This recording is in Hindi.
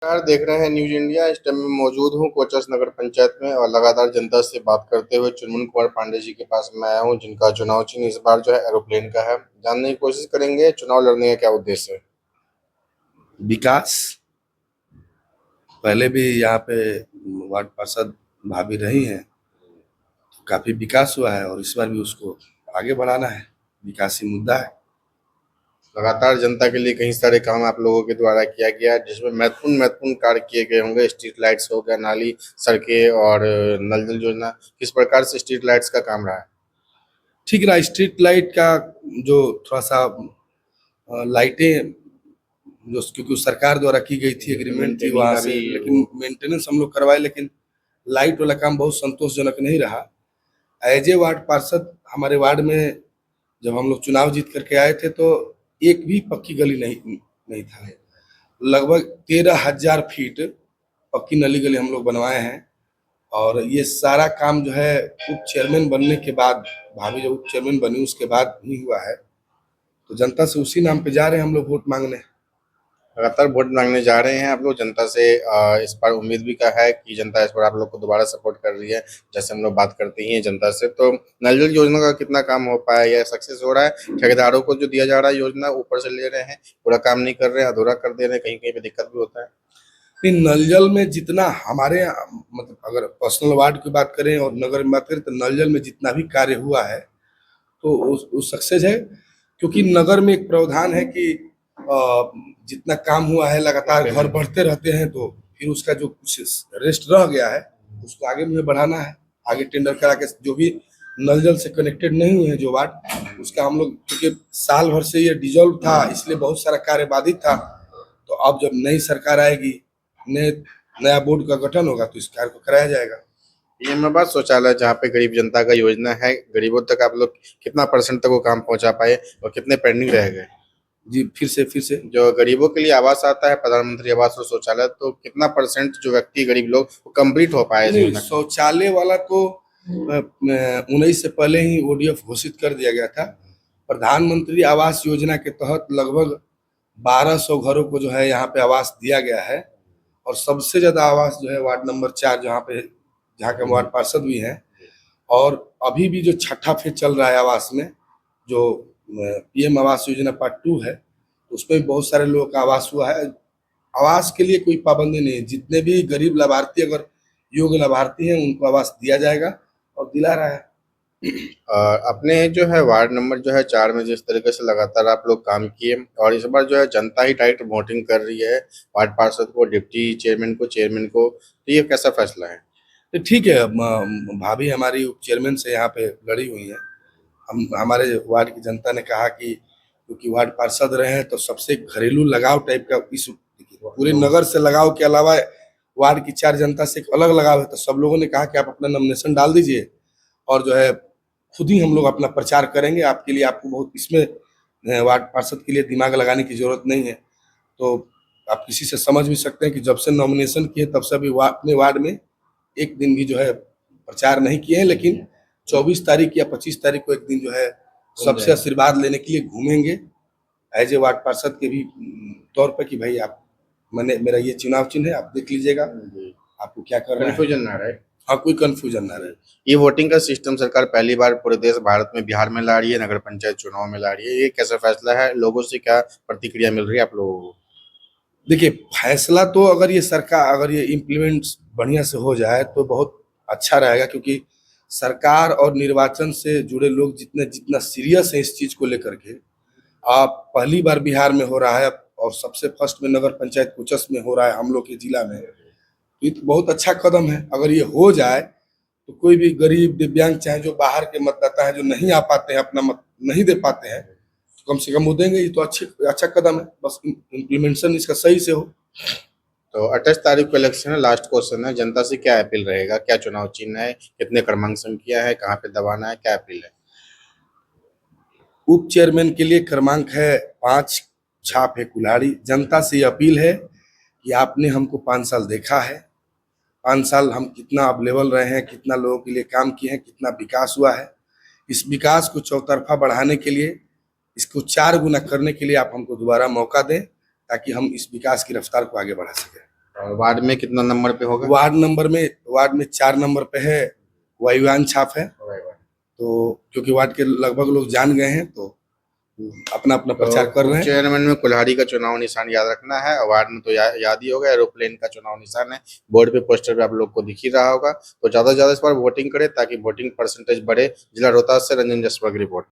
नमस्कार, देख रहे हैं न्यूज इंडिया। इस टाइम में मौजूद हूं कोचस नगर पंचायत में और लगातार जनता से बात करते हुए चुनमुन कुमार पांडे जी के पास मैं आया हूं, जिनका चुनाव चिन्ह इस बार जो है एरोप्लेन का है। जानने की कोशिश करेंगे चुनाव लड़ने का क्या उद्देश्य है। विकास। पहले भी यहाँ पे वार्ड पार्षद भाभी रही हैं, तो काफी विकास हुआ है और इस बार भी उसको आगे बढ़ाना है। विकास ही मुद्दा है। लगातार जनता के लिए कई सारे काम आप लोगों के द्वारा किया गया है, जिसमें महत्वपूर्ण महत्वपूर्ण कार्य किए गए होंगे। स्ट्रीट लाइट्स हो गया, नाली, सड़कें और नल जल योजना। किस प्रकार से स्ट्रीट लाइट्स का काम रहा है। ठीक रहा। स्ट्रीट लाइट का जो थोड़ा सा लाइटें जो क्योंकि सरकार द्वारा की गई थी, एग्रीमेंट थी वहां से, लेकिन मेंटेनेंस हम लोग करवाए, लेकिन लाइट वाला काम बहुत संतोषजनक नहीं रहा। एज ए वार्ड पार्षद हमारे वार्ड में जब हम लोग चुनाव जीत करके आए थे तो एक भी पक्की गली नहीं था। लगभग 13,000 फीट पक्की नली गली हम लोग बनवाए हैं। और ये सारा काम जो है उप चेयरमैन बनने के बाद, भाभी जब उप चेयरमैन बनी उसके बाद ही हुआ है। तो जनता से उसी नाम पे जा रहे हैं हम लोग वोट मांगने। लगातार वोट मांगने जा रहे हैं आप लोग जनता से। इस बार उम्मीद भी का है कि जनता इस बार आप लोग को दोबारा सपोर्ट कर रही है। जैसे हम लोग बात करते ही हैं जनता से, तो नल जल योजना का कितना काम हो पाया या सक्सेस हो रहा है। ठेकेदारों को जो दिया जा रहा है योजना ऊपर से ले रहे हैं, पूरा काम नहीं कर रहे हैं, अधूरा कर दे रहे हैं, कहीं कहीं पे दिक्कत भी होता है। फिर नल जल में जितना हमारे मतलब अगर पर्सनल वार्ड की बात करें और नगर में बात करें तो नल जल में जितना भी कार्य हुआ है तो उस सक्सेस है। क्योंकि नगर में एक प्रावधान है कि जितना काम हुआ है लगातार घर बढ़ते रहते हैं, तो फिर उसका जो कुछ रेस्ट रह गया है उसको आगे में बढ़ाना है। आगे टेंडर करा के जो भी नल जल से कनेक्टेड नहीं हुए हैं जो वार्ड, उसका हम लोग, क्योंकि साल भर से ये डिजॉल्व था इसलिए बहुत सारा कार्य बाधित था। तो अब जब नई सरकार आएगी, नए नया बोर्ड का गठन होगा तो इस कार्य को कराया जाएगा। निजामाबाद शौचालय जहाँ पे गरीब जनता का योजना है, गरीबों तक आप लोग कितना परसेंट तक वो काम पहुंचा पाए और कितने पेंडिंग रह गए। जी, फिर से जो गरीबों के लिए आवास आता है, प्रधानमंत्री आवास और शौचालय, तो कितना परसेंट जो व्यक्ति गरीब लोग वो कंप्लीट हो पाए इस नहीं, योजना का। शौचालय वाला तो 19 से पहले ही ओडीएफ घोषित कर दिया गया था। प्रधानमंत्री आवास योजना के तहत लगभग 1200 घरों को जो है यहाँ पे आवास दिया गया है। और सबसे ज्यादा आवास जो है वार्ड नंबर 4, जहाँ के हम वार्ड पार्षद भी हैं। और अभी भी जो छठा फेज चल रहा है आवास में, जो पीएम आवास योजना पार्ट 2 है, उसमें भी बहुत सारे लोगों का आवास हुआ है। आवास के लिए कोई पाबंदी नहीं है। जितने भी गरीब लाभार्थी अगर योग्य लाभार्थी हैं उनको आवास दिया जाएगा और दिला रहा है। अपने जो है वार्ड नंबर जो है 4 में जिस तरीके से लगातार आप लोग काम किए और इस बार जो है जनता ही डायरेक्ट वोटिंग कर रही है वार्ड पार्षद को, डिप्टी चेयरमैन को, चेयरमैन को, तो ये कैसा फैसला है। तो ठीक है, भाभी हमारी उप चेयरमैन से यहाँ पे लड़ी हुई है। हम हमारे वार्ड की जनता ने कहा कि क्योंकि वार्ड पार्षद रहे हैं तो सबसे घरेलू लगाव टाइप का इस पूरे नगर से लगाव के अलावा वार्ड की 4 जनता से एक अलग लगाव है। तो सब लोगों ने कहा कि आप अपना नॉमिनेशन डाल दीजिए और जो है खुद ही हम लोग अपना प्रचार करेंगे आपके लिए। आपको बहुत इसमें वार्ड पार्षद के लिए दिमाग लगाने की जरूरत नहीं है। तो आप किसी से समझ भी सकते हैं कि जब से नॉमिनेशन किए तब से अभी अपने वार्ड में एक दिन भी जो है प्रचार नहीं किए हैं, लेकिन 24 तारीख या 25 तारीख को एक दिन जो है सबसे आशीर्वाद लेने के लिए घूमेंगे एज ए वार्ड पार्षद के भी तौर पे कि भाई आप, मैंने मेरा ये चुनाव चिन्ह है, आप देख लीजिएगा आपको क्या करना है। कंफ्यूजन ना रहे। हाँ, कोई कंफ्यूजन ना रहे। ये वोटिंग का सिस्टम सरकार पहली बार पूरे देश भारत में बिहार में ला रही है, नगर पंचायत चुनाव में ला रही है, ये कैसा फैसला है, लोगों से क्या प्रतिक्रिया मिल रही है आप लोगों को। देखिए, फैसला तो अगर ये सरकार अगर ये इम्प्लीमेंट बढ़िया से हो जाए तो बहुत अच्छा रहेगा। क्योंकि सरकार और निर्वाचन से जुड़े लोग जितने जितना सीरियस है इस चीज को लेकर के, आप पहली बार बिहार में हो रहा है और सबसे फर्स्ट में नगर पंचायत कोचस में हो रहा है हम लोग के जिला में, तो ये तो बहुत अच्छा कदम है। अगर ये हो जाए तो कोई भी गरीब दिव्यांग, चाहे जो बाहर के मतदाता है जो नहीं आ पाते हैं, अपना मत नहीं दे पाते हैं, तो कम से कम वो देंगे। ये तो अच्छा कदम है, बस इम्प्लीमेंटेशन इसका सही से हो। तो 28 तारीख को इलेक्शन है, लास्ट क्वेश्चन है, जनता से क्या अपील रहेगा, क्या चुनाव चिन्ह है, कितने क्रमांक संख्या है, कहाँ पे दबाना है, क्या अपील है। उप चेयरमैन के लिए क्रमांक है 5, छाप है कुल्हाड़ी। जनता से ये अपील है कि आपने हमको 5 साल देखा है, 5 साल हम कितना अब लेवल रहे हैं, कितना लोगों के लिए काम किए हैं, कितना विकास हुआ है। इस विकास को चौतरफा बढ़ाने के लिए, इसको 4 गुना करने के लिए आप हमको दोबारा मौका दें ताकि हम इस विकास की रफ्तार को आगे बढ़ा सकें। वार्ड में कितना नंबर पे होगा? वार्ड में 4 नंबर पे है, वायुयान छाप है। तो क्योंकि वार्ड के लगभग लोग जान गए हैं तो अपना अपना प्रचार कर रहे हैं। चेयरमैन में कुल्हाड़ी का चुनाव निशान याद रखना है, और वार्ड में तो याद ही होगा, एरोप्लेन का चुनाव निशान है। बोर्ड पे, पोस्टर पे आप लोग को दिख ही रहा होगा। तो ज्यादा से ज्यादा इस बार वोटिंग करें ताकि वोटिंग परसेंटेज बढ़े। जिला रोहतास से रंजन जसपा की रिपोर्ट।